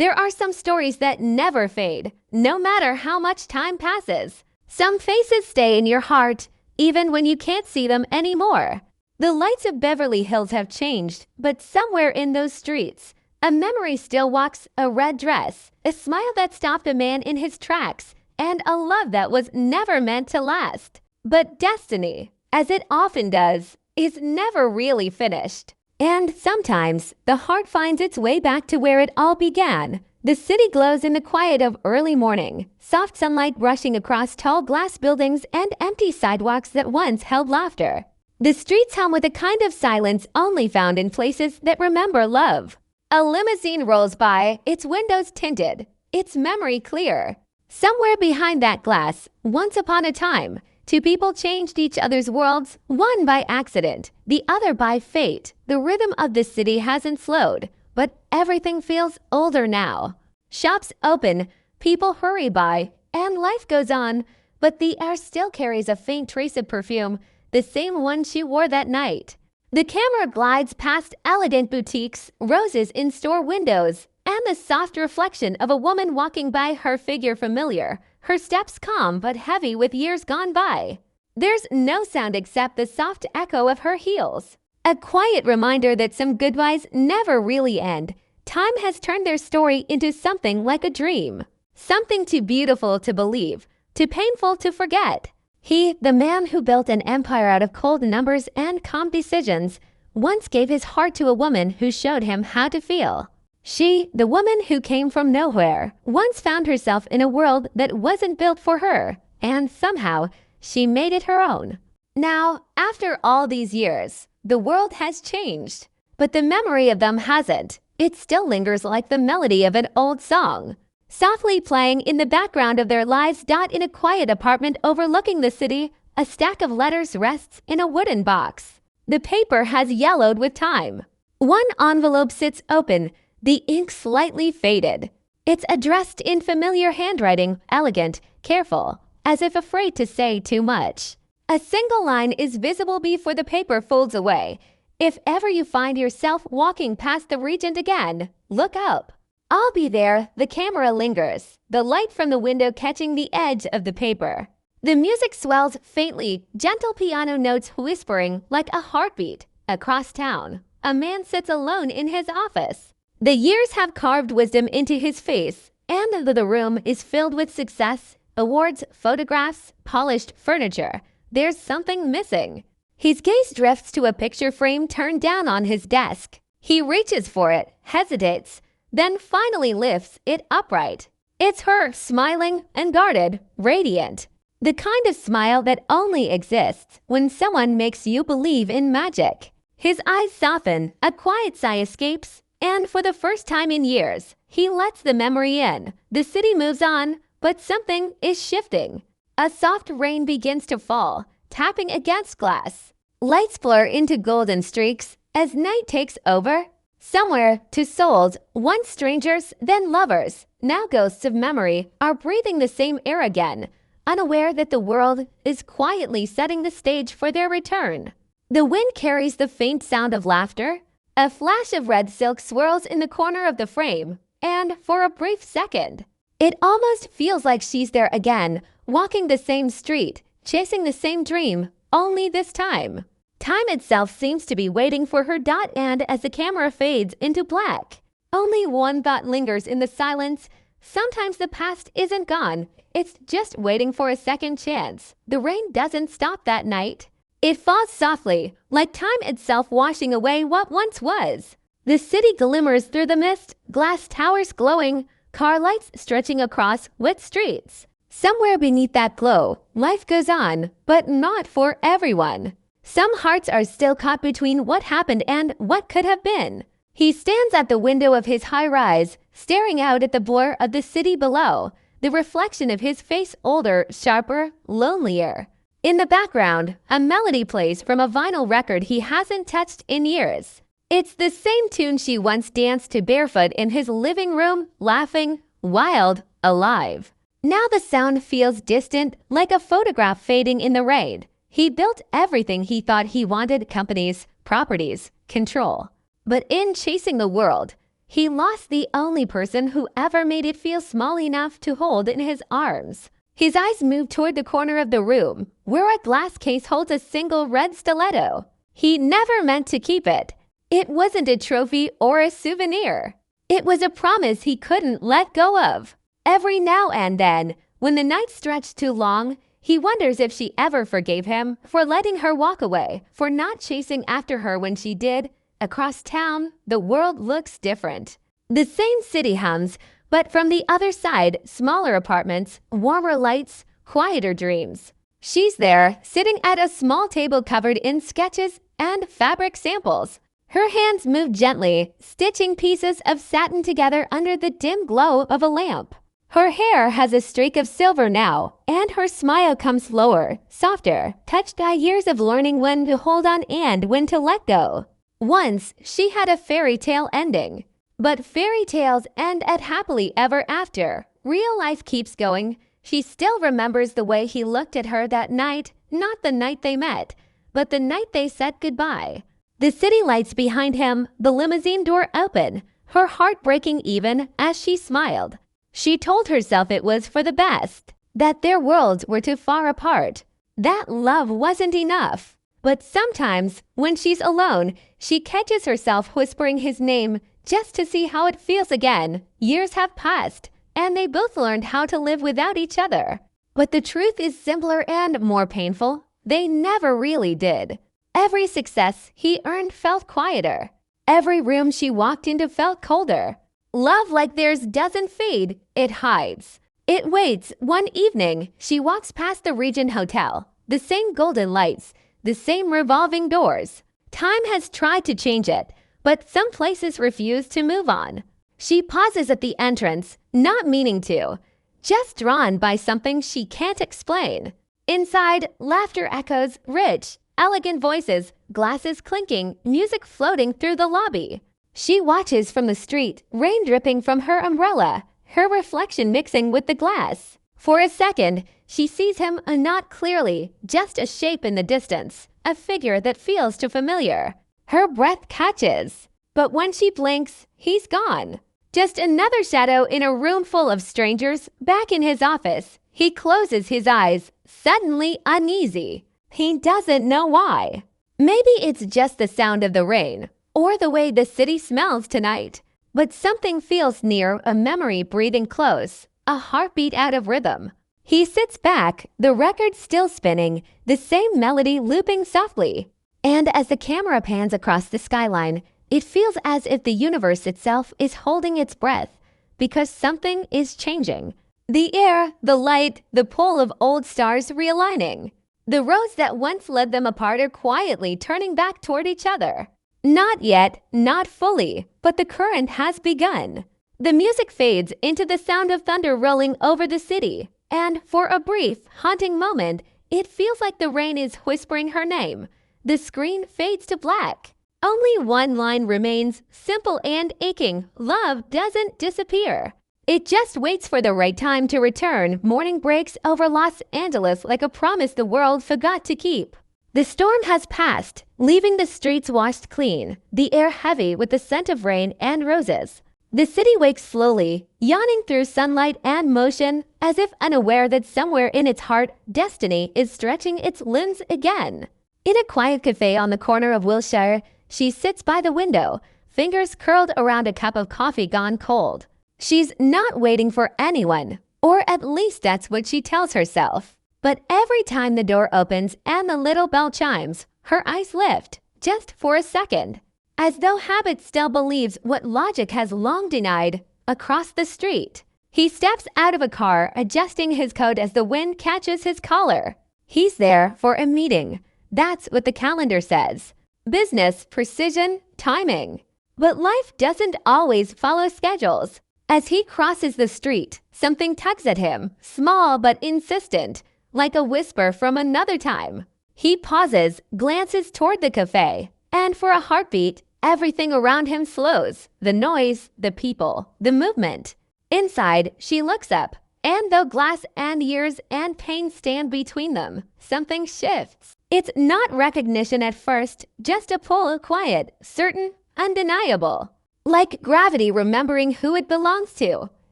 There are some stories that never fade, no matter how much time passes. Some faces stay in your heart, even when you can't see them anymore. The lights of Beverly Hills have changed, but somewhere in those streets, a memory still walks, a red dress, a smile that stopped a man in his tracks, and a love that was never meant to last. But destiny, as it often does, is never really finished. And sometimes, the heart finds its way back to where it all began. The city glows in the quiet of early morning, soft sunlight brushing across tall glass buildings and empty sidewalks that once held laughter. The streets hum with a kind of silence only found in places that remember love. A limousine rolls by, its windows tinted, its memory clear. Somewhere behind that glass, once upon a time, two people changed each other's worlds, one by accident, the other by fate. The rhythm of the city hasn't slowed, but everything feels older now. Shops open, people hurry by, and life goes on, but the air still carries a faint trace of perfume, the same one she wore that night. The camera glides past elegant boutiques, roses in store windows, and the soft reflection of a woman walking by, her figure familiar, her steps calm but heavy with years gone by. There's no sound except the soft echo of her heels. A quiet reminder that some goodbyes never really end. Time has turned their story into something like a dream. Something too beautiful to believe, too painful to forget. He, the man who built an empire out of cold numbers and calm decisions, once gave his heart to a woman who showed him how to feel. She, the woman who came from nowhere, once found herself in a world that wasn't built for her, and somehow she made it her own. Now, after all these years, the world has changed, but the memory of them hasn't. It still lingers like the melody of an old song, softly playing in the background of their lives. In a quiet apartment overlooking the city, a stack of letters rests in a wooden box. The paper has yellowed with time. One envelope sits open, the ink slightly faded. It's addressed in familiar handwriting, elegant, careful, as if afraid to say too much. A single line is visible before the paper folds away. If ever you find yourself walking past the Regent again, look up. I'll be there. The camera lingers, the light from the window catching the edge of the paper. The music swells faintly, gentle piano notes whispering like a heartbeat. Across town, a man sits alone in his office. The years have carved wisdom into his face, and the room is filled with success, awards, photographs, polished furniture. There's something missing. His gaze drifts to a picture frame turned down on his desk. He reaches for it, hesitates, then finally lifts it upright. It's her, smiling, unguarded, radiant. The kind of smile that only exists when someone makes you believe in magic. His eyes soften, a quiet sigh escapes, and for the first time in years, he lets the memory in. The city moves on, but something is shifting. A soft rain begins to fall, tapping against glass. Lights blur into golden streaks as night takes over. Somewhere, two souls, once strangers, then lovers, now ghosts of memory, are breathing the same air again, unaware that the world is quietly setting the stage for their return. The wind carries the faint sound of laughter. A flash of red silk swirls in the corner of the frame, and for a brief second, it almost feels like she's there again, walking the same street, chasing the same dream, only this time. Time itself seems to be waiting for her. And as the camera fades into black, only one thought lingers in the silence. Sometimes the past isn't gone, it's just waiting for a second chance. The rain doesn't stop that night. It falls softly, like time itself washing away what once was. The city glimmers through the mist, glass towers glowing, car lights stretching across wet streets. Somewhere beneath that glow, life goes on, but not for everyone. Some hearts are still caught between what happened and what could have been. He stands at the window of his high-rise, staring out at the blur of the city below, the reflection of his face older, sharper, lonelier. In the background, a melody plays from a vinyl record he hasn't touched in years. It's the same tune she once danced to barefoot in his living room, laughing, wild, alive. Now the sound feels distant, like a photograph fading in the rain. He built everything he thought he wanted: companies, properties, control. But in chasing the world, He lost the only person who ever made it feel small enough to hold in his arms. His eyes move toward the corner of the room, where a glass case holds a single red stiletto. He never meant to keep it. It wasn't a trophy or a souvenir. It was a promise he couldn't let go of. Every now and then, when the night stretched too long, he wonders if she ever forgave him for letting her walk away, for not chasing after her when she did. Across town, the world looks different. The same city hums, but from the other side, smaller apartments, warmer lights, quieter dreams. She's there, sitting at a small table covered in sketches and fabric samples. Her hands move gently, stitching pieces of satin together under the dim glow of a lamp. Her hair has a streak of silver now, and her smile comes slower, softer, touched by years of learning when to hold on and when to let go. Once, she had a fairy tale ending. But fairy tales end at happily ever after. Real life keeps going. She still remembers the way he looked at her that night, not the night they met, but the night they said goodbye. The city lights behind him, the limousine door open, her heart breaking even as she smiled. She told herself it was for the best, that their worlds were too far apart, that love wasn't enough. But sometimes, when she's alone, she catches herself whispering his name just to see how it feels again. Years have passed, and they both learned how to live without each other. But the truth is simpler and more painful. They never really did. Every success he earned felt quieter. Every room she walked into felt colder. Love like theirs doesn't fade, it hides. It waits. One evening, she walks past the Regent Hotel. The same golden lights, the same revolving doors. Time has tried to change it, but some places refuse to move on. She pauses at the entrance, not meaning to, just drawn by something she can't explain. Inside, laughter echoes, rich, elegant voices, glasses clinking, music floating through the lobby. She watches from the street, rain dripping from her umbrella, her reflection mixing with the glass. For a second, she sees him not clearly, just a shape in the distance, a figure that feels too familiar. Her breath catches. But when she blinks, he's gone. Just another shadow in a room full of strangers, back in his office. He closes his eyes, suddenly uneasy. He doesn't know why. Maybe it's just the sound of the rain, or the way the city smells tonight. But something feels near, a memory breathing close, a heartbeat out of rhythm. He sits back, the record still spinning, the same melody looping softly. And as the camera pans across the skyline, it feels as if the universe itself is holding its breath, because something is changing. The air, the light, the pull of old stars realigning. The roads that once led them apart are quietly turning back toward each other. Not yet, not fully, but the current has begun. The music fades into the sound of thunder rolling over the city, and for a brief, haunting moment, it feels like the rain is whispering her name. The screen fades to black. Only one line remains, simple and aching. Love doesn't disappear. It just waits for the right time to return. Morning breaks over Los Angeles like a promise the world forgot to keep. The storm has passed, leaving the streets washed clean, the air heavy with the scent of rain and roses. The city wakes slowly, yawning through sunlight and motion, as if unaware that somewhere in its heart, destiny is stretching its limbs again. In a quiet cafe on the corner of Wilshire, she sits by the window, fingers curled around a cup of coffee gone cold. She's not waiting for anyone, or at least that's what she tells herself. But every time the door opens and the little bell chimes, her eyes lift, just for a second, as though habit still believes what logic has long denied. Across the street, he steps out of a car, adjusting his coat as the wind catches his collar. He's there for a meeting. That's what the calendar says. Business, precision, timing. But life doesn't always follow schedules. As he crosses the street, something tugs at him, small but insistent, like a whisper from another time. He pauses, glances toward the cafe, and for a heartbeat, everything around him slows. The noise, the people, the movement. Inside, she looks up, and though glass and years and pain stand between them, something shifts. It's not recognition at first, just a pull, quiet, certain, undeniable. like gravity remembering who it belongs to.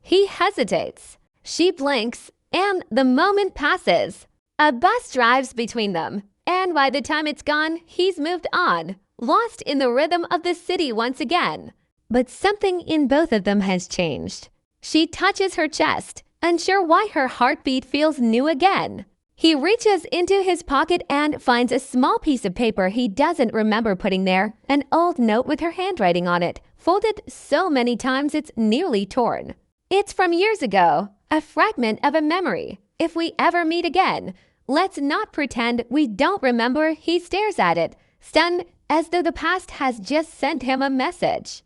He hesitates. She blinks, and the moment passes. A bus drives between them, and by the time it's gone, he's moved on, lost in the rhythm of the city once again. But something in both of them has changed. She touches her chest, unsure why her heartbeat feels new again. He reaches into his pocket and finds a small piece of paper he doesn't remember putting there, an old note with her handwriting on it, folded so many times it's nearly torn. It's from years ago, a fragment of a memory. If we ever meet again, let's not pretend we don't remember. He stares at it, stunned as though the past has just sent him a message.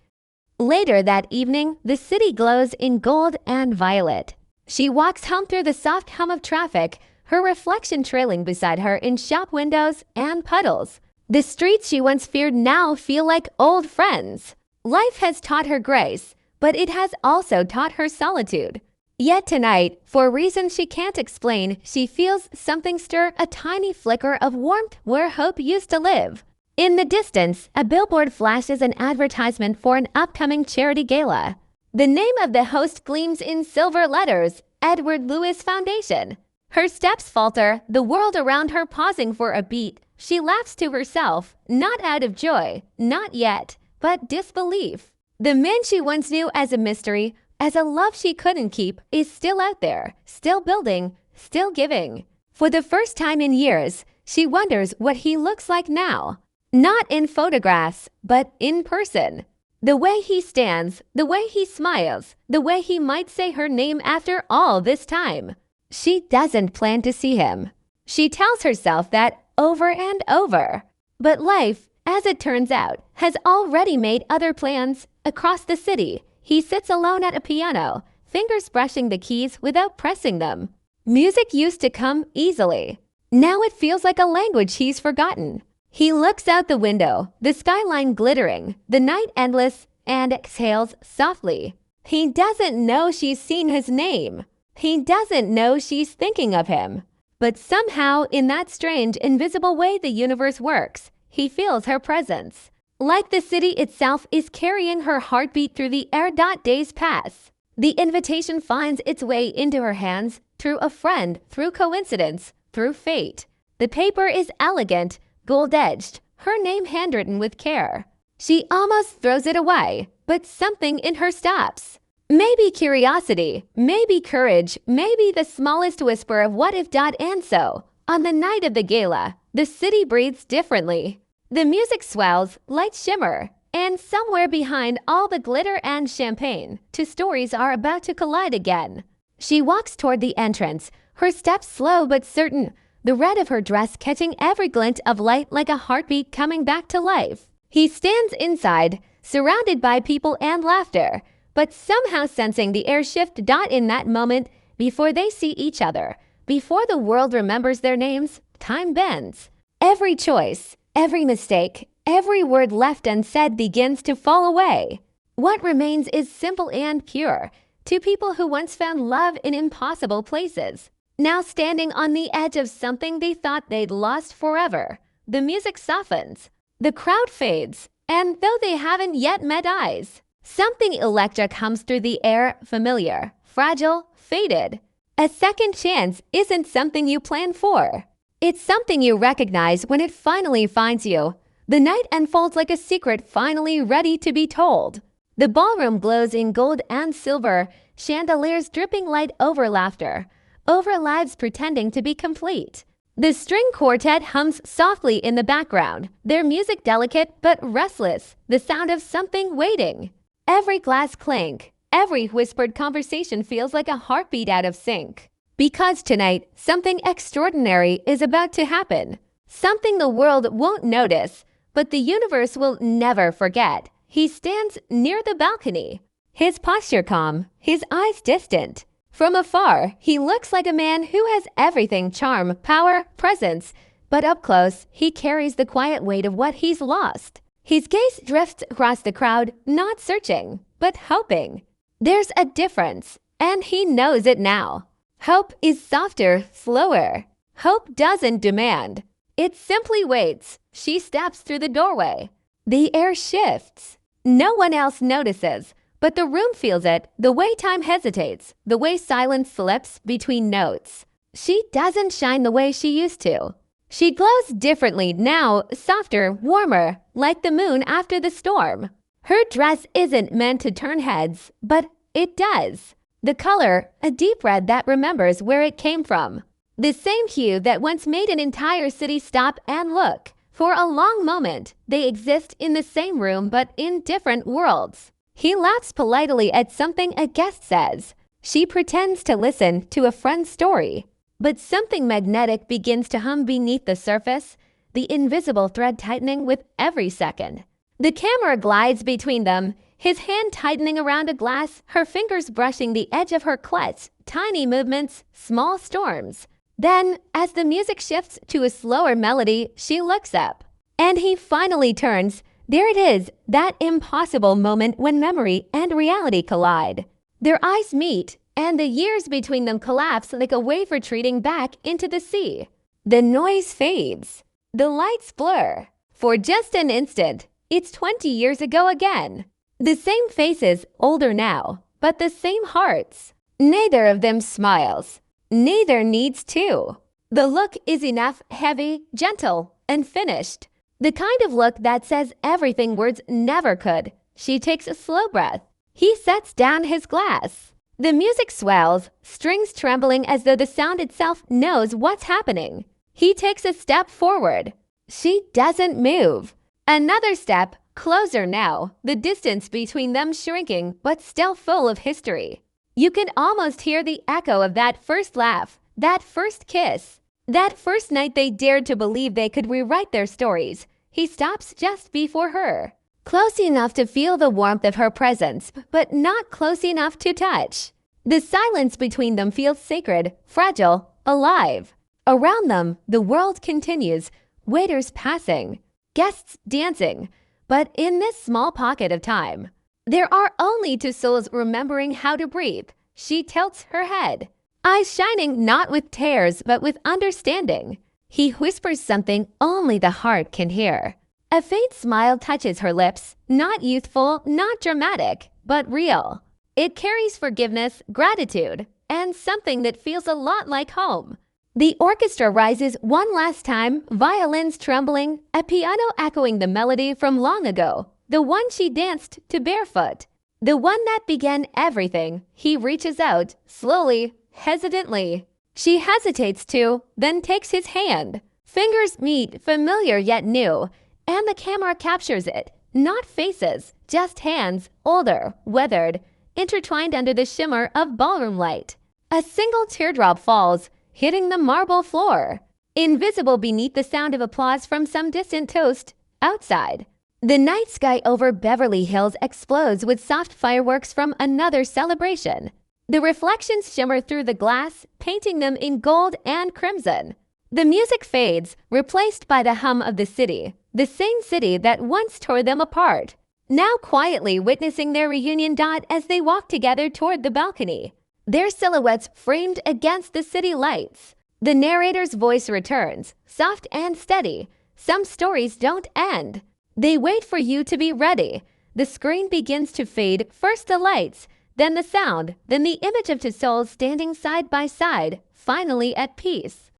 Later that evening, the city glows in gold and violet. She walks home through the soft hum of traffic, her reflection trailing beside her in shop windows and puddles. The streets she once feared now feel like old friends. Life has taught her grace, but it has also taught her solitude. Yet tonight, for reasons she can't explain, she feels something stir, a tiny flicker of warmth where hope used to live. In the distance, a billboard flashes an advertisement for an upcoming charity gala. The name of the host gleams in silver letters, Edward Lewis Foundation. Her steps falter, the world around her pausing for a beat. She laughs to herself, not out of joy, not yet, but disbelief. The man she once knew as a mystery, as a love she couldn't keep, is still out there, still building, still giving. For the first time in years, she wonders what he looks like now. Not in photographs, but in person. The way he stands, the way he smiles, the way he might say her name after all this time. She doesn't plan to see him. She tells herself that over and over. But life, as it turns out, has already made other plans. Across the city, he sits alone at a piano, fingers brushing the keys without pressing them. Music used to come easily. Now it feels like a language he's forgotten. He looks out the window, the skyline glittering, the night endless, and exhales softly. He doesn't know she's seen his name. He doesn't know she's thinking of him. But somehow, in that strange, invisible way the universe works, he feels her presence. Like the city itself is carrying her heartbeat through the air. Days pass. The invitation finds its way into her hands through a friend, through coincidence, through fate. The paper is elegant, gold-edged, her name handwritten with care. She almost throws it away, but something in her stops. Maybe curiosity, maybe courage, maybe the smallest whisper of what if. And so, on the night of the gala, the city breathes differently. The music swells, lights shimmer, and somewhere behind all the glitter and champagne, two stories are about to collide again. She walks toward the entrance, her steps slow but certain, the red of her dress catching every glint of light like a heartbeat coming back to life. He stands inside, surrounded by people and laughter, but somehow sensing the air shift. In that moment, before they see each other, before the world remembers their names, time bends. Every choice, every mistake, every word left unsaid begins to fall away. What remains is simple and pure. Two people who once found love in impossible places, now standing on the edge of something they thought they'd lost forever. The music softens, the crowd fades, and though they haven't yet met eyes, something electric hums through the air, familiar, fragile, faded. A second chance isn't something you plan for. It's something you recognize when it finally finds you. The night unfolds like a secret finally ready to be told. The ballroom glows in gold and silver, chandeliers dripping light over laughter, over lives pretending to be complete. The string quartet hums softly in the background, their music delicate but restless, the sound of something waiting. Every glass clink, every whispered conversation feels like a heartbeat out of sync. Because tonight, something extraordinary is about to happen. Something the world won't notice, but the universe will never forget. He stands near the balcony, his posture calm, his eyes distant. From afar, he looks like a man who has everything: charm, power, presence. But up close, he carries the quiet weight of what he's lost. His gaze drifts across the crowd, not searching, but hoping. There's a difference, and he knows it now. Hope is softer, slower. Hope doesn't demand. It simply waits. She steps through the doorway. The air shifts. No one else notices, but the room feels it, the way time hesitates, the way silence slips between notes. She doesn't shine the way she used to. She glows differently now, softer, warmer, like the moon after the storm. Her dress isn't meant to turn heads, but it does. The color, a deep red that remembers where it came from. The same hue that once made an entire city stop and look. For a long moment, they exist in the same room but in different worlds. He laughs politely at something a guest says. She pretends to listen to a friend's story. But something magnetic begins to hum beneath the surface, the invisible thread tightening with every second. The camera glides between them, his hand tightening around a glass, her fingers brushing the edge of her klutz, tiny movements, small storms. Then, as the music shifts to a slower melody, she looks up. And he finally turns. There it is, that impossible moment when memory and reality collide. Their eyes meet, and the years between them collapse like a wave retreating back into the sea. The noise fades. The lights blur. For just an instant, it's 20 years ago again. The same faces, older now, but the same hearts. Neither of them smiles. Neither needs to. The look is enough, heavy, gentle, and finished. The kind of look that says everything words never could. She takes a slow breath. He sets down his glass. The music swells, strings trembling as though the sound itself knows what's happening. He takes a step forward. She doesn't move. Another step, closer now, the distance between them shrinking but still full of history. You can almost hear the echo of that first laugh, that first kiss, that first night they dared to believe they could rewrite their stories. He stops just before her, close enough to feel the warmth of her presence, but not close enough to touch. The silence between them feels sacred, fragile, alive. Around them, the world continues, waiters passing, guests dancing, but in this small pocket of time, there are only two souls remembering how to breathe. She tilts her head, eyes shining not with tears but with understanding. He whispers something only the heart can hear. A faint smile touches her lips, not youthful, not dramatic, but real. It carries forgiveness, gratitude, and something that feels a lot like home. The orchestra rises one last time, violins trembling, a piano echoing the melody from long ago. The one she danced to barefoot. The one that began everything. He reaches out, slowly, hesitantly. She hesitates too, then takes his hand. Fingers meet, familiar yet new, and the camera captures it. Not faces, just hands, older, weathered, intertwined under the shimmer of ballroom light. A single teardrop falls, hitting the marble floor, invisible beneath the sound of applause from some distant toast outside. The night sky over Beverly Hills explodes with soft fireworks from another celebration. The reflections shimmer through the glass, painting them in gold and crimson. The music fades, replaced by the hum of the city, the same city that once tore them apart, now quietly witnessing their reunion as they walk together toward the balcony, their silhouettes framed against the city lights. The narrator's voice returns, soft and steady. Some stories don't end. They wait for you to be ready. The screen begins to fade, first the lights, then the sound, then the image of two souls standing side by side, finally at peace.